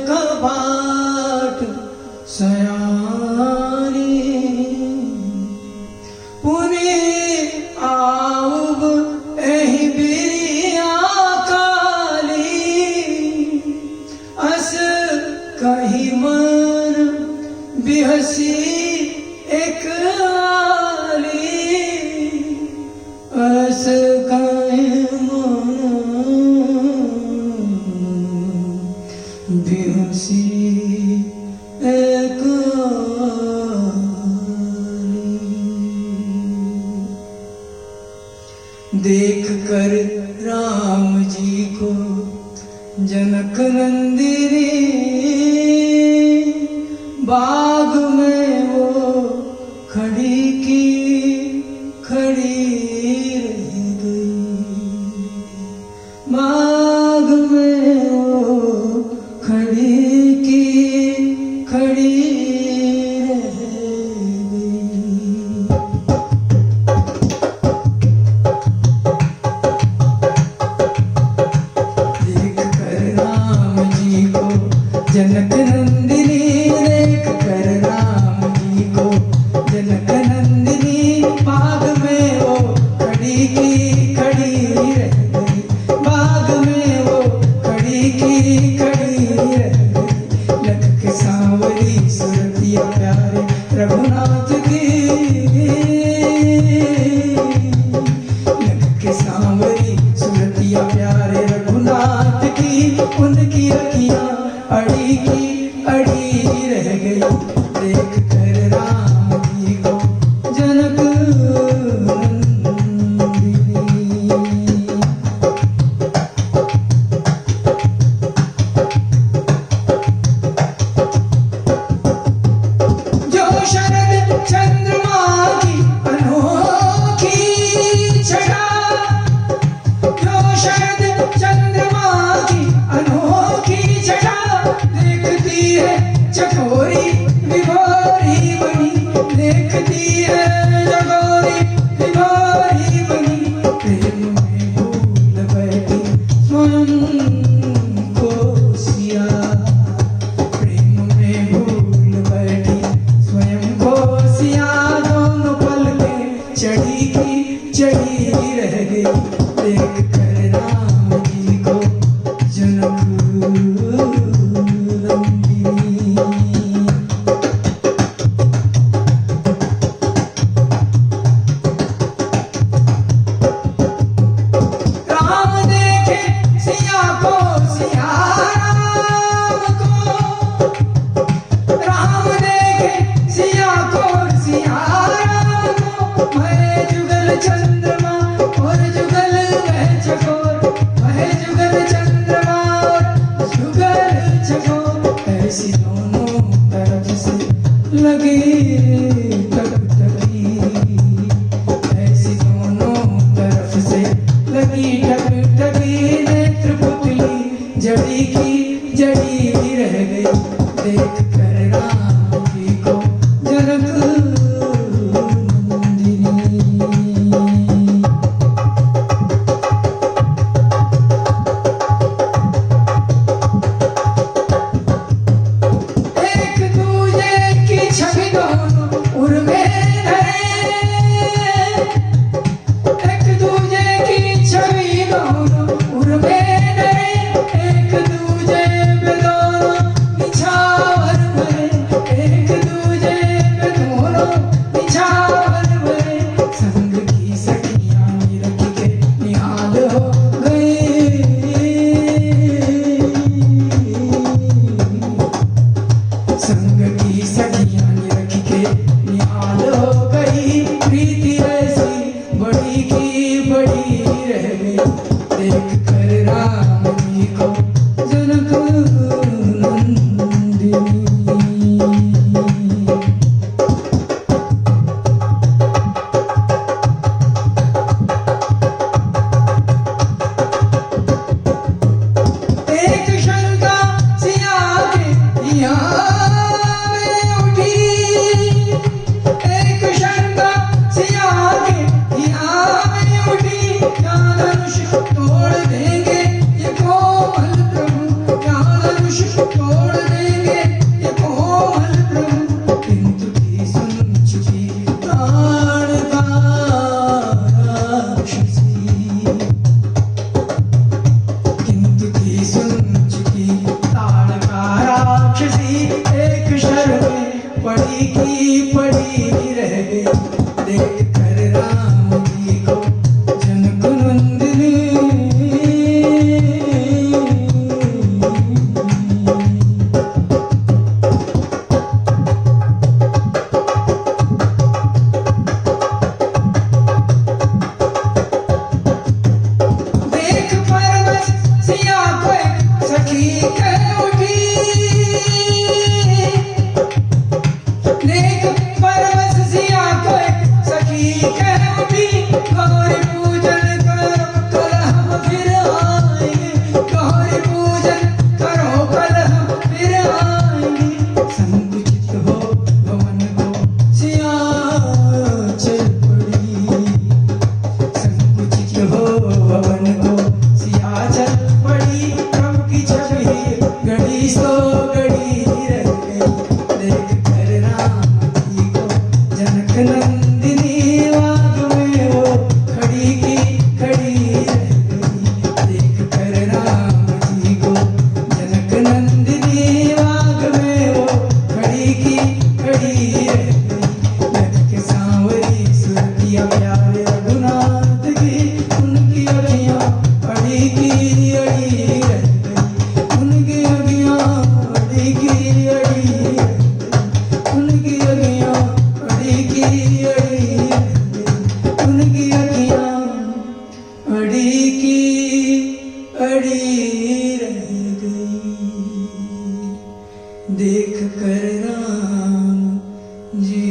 कबाट सयानी पुने आउब एहि बिरिया काली अस कहीं मन बिहसी एक आली अस कहीं मन बिहसी एक देख कर राम जी को जनक नंदिनी बाग में वो खड़ी की खड़ी रह गई बाग में वो खड़ी की खड़ी रह गई देख कर राम जी को जनक नंदिनी देख कर राम जी को जनक नंदिनी बाग में वो खड़ी की खड़ी रह गई बाग में वो खड़ी की खड़ी रह गई लख के सांवरी सुरतिया प्यारे रघुनाथ की लख के सांवरी सुरतिया प्यारे रघुनाथ की उनकी अखियां अड़ी की अड़ी रह गई देख कर राम जी को जनक नंदिनी जो शरद चंद्रमा की अनोखी छटा जो शरद चंद्रमा की अनोखी छटा देखती है चकोरी विभोरी बनी देखती है चकोरी विभोरी बनी प्रेम में भूल बैठी स्वयं को सिया प्रेम में भूल बैठी स्वयं को सिया दोनों पल के चढ़ी की चढ़ी रह गई देख कर राम जी को जनक नंदिनी राम देखे सिया को सिया राम को राम देखे सिया को सिया राम को मैं जुगल चंद्रमा और जुगल वह चकोर वह जुगल चंद्रमा और जुगल चकोर ऐसी दोनों तरफ से लगी टकटकी ऐसी दोनों तरफ से लगी टकटकी नेत्र पुतली जड़ी की जड़ी रह गई देख कर राम जी को जनक नंदिनी एक दूजे की छवि दोनों उर्मे धरे एक दूजे की छवि दोनों उर्मे धरे एक दूजे पे दोनों निछावर भरे एक दूजे पे दोनों निछावर भरे संग की सखियां रख के निहाल हो गई संग की सखियां रख के निहाल हो गई प्रीति ऐसी बड़ी की बड़ी रह गई देख कर राम जी को जनक नंदिनी एक शंका सिया के यहाँ में उठी एक शंका सिया के यहाँ में उठी क्या धनुष तोड़ देंगे ये कोमल प्रभु क्या धनुष तोड़ देंगे ये कोमल प्रभु, किंतु की सुन चुकी प्राण का राक्षसी, किंतु की सुन चुकी ताड़ का राक्षसी, एक शर में पड़ी की पड़ी रह गई। देख कर राम जी को जनक नंदिनी, देख परवश सिया को सखी कह उठी, देख परवश सिया को सखी कह उठी, गौरी पूजन करो कल हम फिर आएंगे, गौरी पूजन करो कल हम फिर आएंगे। संकुचित हो भवन को सिया चल पड़ी, संकुचित हो भवन को सिया चल पड़ी, प्रभु की छवि घड़ी सो घड़ी रह गई। देख कर राम जी को जनक नंदिनी, वाग में वो खड़ी की खड़ी रह गई। देख कर राम जी को जनक नंदिनी, वाग में वो खड़ी की खड़ी रह गई। लख के सांवरी सुरतिया प्यारे रघुनाथ की, उनकी अखियां अड़ी की अड़ी रह गई, उनकी अखियां अड़ी की अड़ी रह गई, उनकी अखियां अड़ी की अड़ी रह गई, उनकी अखियां अड़ी की अड़ी रह गई। देख कर राम जी